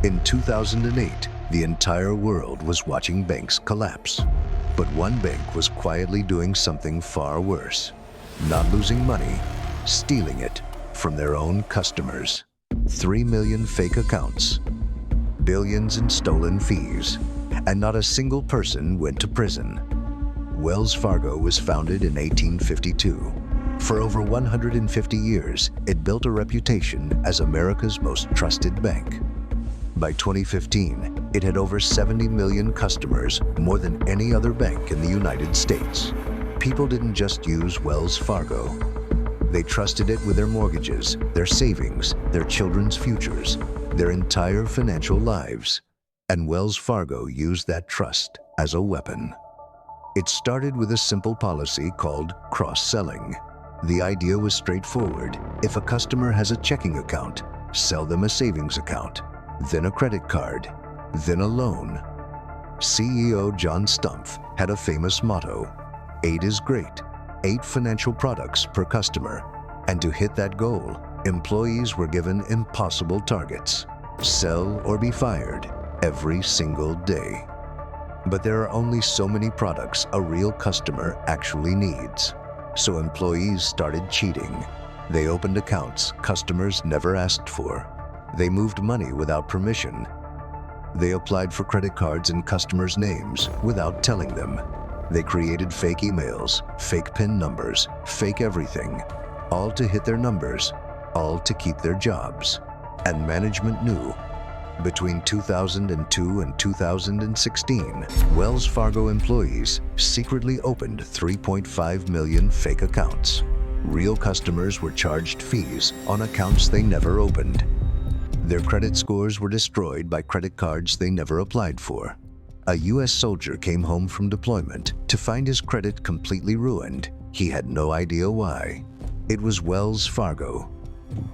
In 2008, the entire world was watching banks collapse. But one bank was quietly doing something far worse. Not losing money, stealing it from their own customers. 3 million fake accounts, billions in stolen fees, and not a single person went to prison. Wells Fargo was founded in 1852. For over 150 years, it built a reputation as America's most trusted bank. By 2015, it had over 70 million customers, more than any other bank in the United States. People didn't just use Wells Fargo. They trusted it with their mortgages, their savings, their children's futures, their entire financial lives. And Wells Fargo used that trust as a weapon. It started with a simple policy called cross-selling. The idea was straightforward. If a customer has a checking account, sell them a savings account, then a credit card, then a loan. CEO John Stumpf had a famous motto: 8 is great, 8 financial products per customer. And to hit that goal, employees were given impossible targets: sell or be fired every single day. But there are only so many products a real customer actually needs. So employees started cheating. They opened accounts customers never asked for. They moved money without permission. They applied for credit cards in customers' names without telling them. They created fake emails, fake PIN numbers, fake everything, all to hit their numbers, all to keep their jobs. And management knew. Between 2002 and 2016, Wells Fargo employees secretly opened 3.5 million fake accounts. Real customers were charged fees on accounts they never opened. Their credit scores were destroyed by credit cards they never applied for. A U.S. soldier came home from deployment to find his credit completely ruined. He had no idea why. It was Wells Fargo.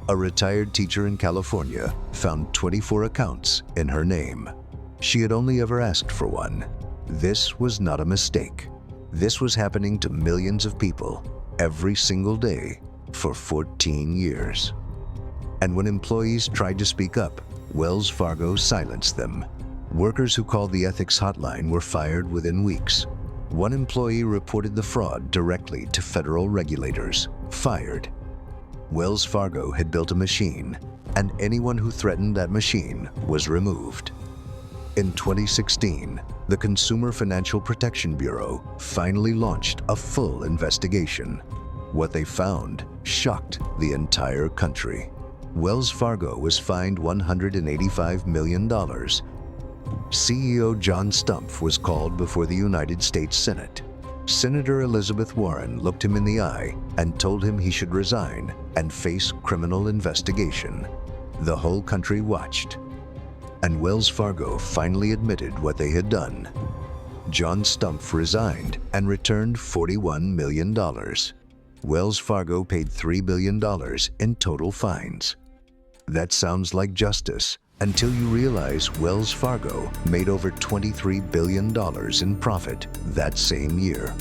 A retired teacher in California found 24 accounts in her name. She had only ever asked for one. This was not a mistake. This was happening to millions of people every single day for 14 years. And when employees tried to speak up, Wells Fargo silenced them. Workers who called the ethics hotline were fired within weeks. One employee reported the fraud directly to federal regulators, fired. Wells Fargo had built a machine, and anyone who threatened that machine was removed. In 2016, the Consumer Financial Protection Bureau finally launched a full investigation. What they found shocked the entire country. Wells Fargo was fined $185 million. CEO John Stumpf was called before the United States Senate. Senator Elizabeth Warren looked him in the eye and told him he should resign and face criminal investigation. The whole country watched. And Wells Fargo finally admitted what they had done. John Stumpf resigned and returned $41 million. Wells Fargo paid $3 billion in total fines. That sounds like justice until you realize Wells Fargo made over $23 billion in profit that same year.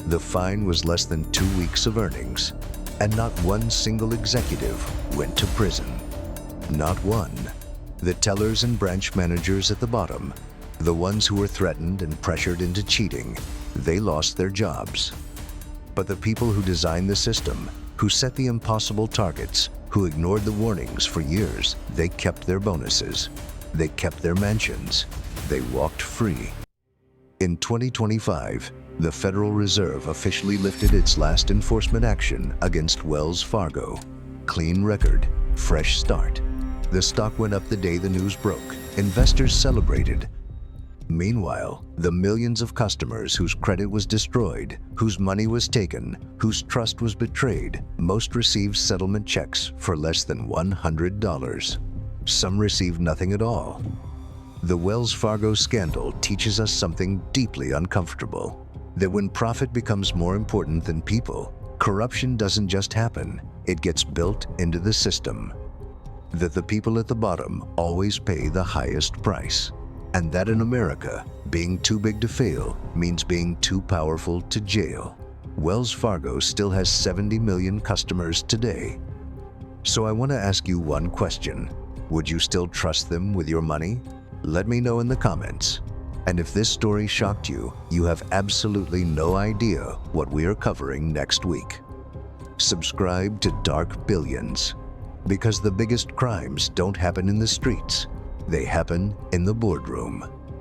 The fine was less than 2 weeks of earnings, and not one single executive went to prison. Not one. The tellers and branch managers at the bottom, the ones who were threatened and pressured into cheating, they lost their jobs. But the people who designed the system, who set the impossible targets, who ignored the warnings for years, they kept their bonuses. They kept their mansions. They walked free. In 2025, the Federal Reserve officially lifted its last enforcement action against Wells Fargo. Clean record, fresh start. The stock went up the day the news broke. Investors celebrated. Meanwhile, the millions of customers whose credit was destroyed, whose money was taken, whose trust was betrayed, most received settlement checks for less than $100. Some received nothing at all. The Wells Fargo scandal teaches us something deeply uncomfortable: that when profit becomes more important than people, corruption doesn't just happen, it gets built into the system. That the people at the bottom always pay the highest price. And that in America, being too big to fail means being too powerful to jail. Wells Fargo still has 70 million customers today. So I want to ask you one question. Would you still trust them with your money? Let me know in the comments. And if this story shocked you, you have absolutely no idea what we are covering next week. Subscribe to Dark Billions, because the biggest crimes don't happen in the streets, they happen in the boardroom.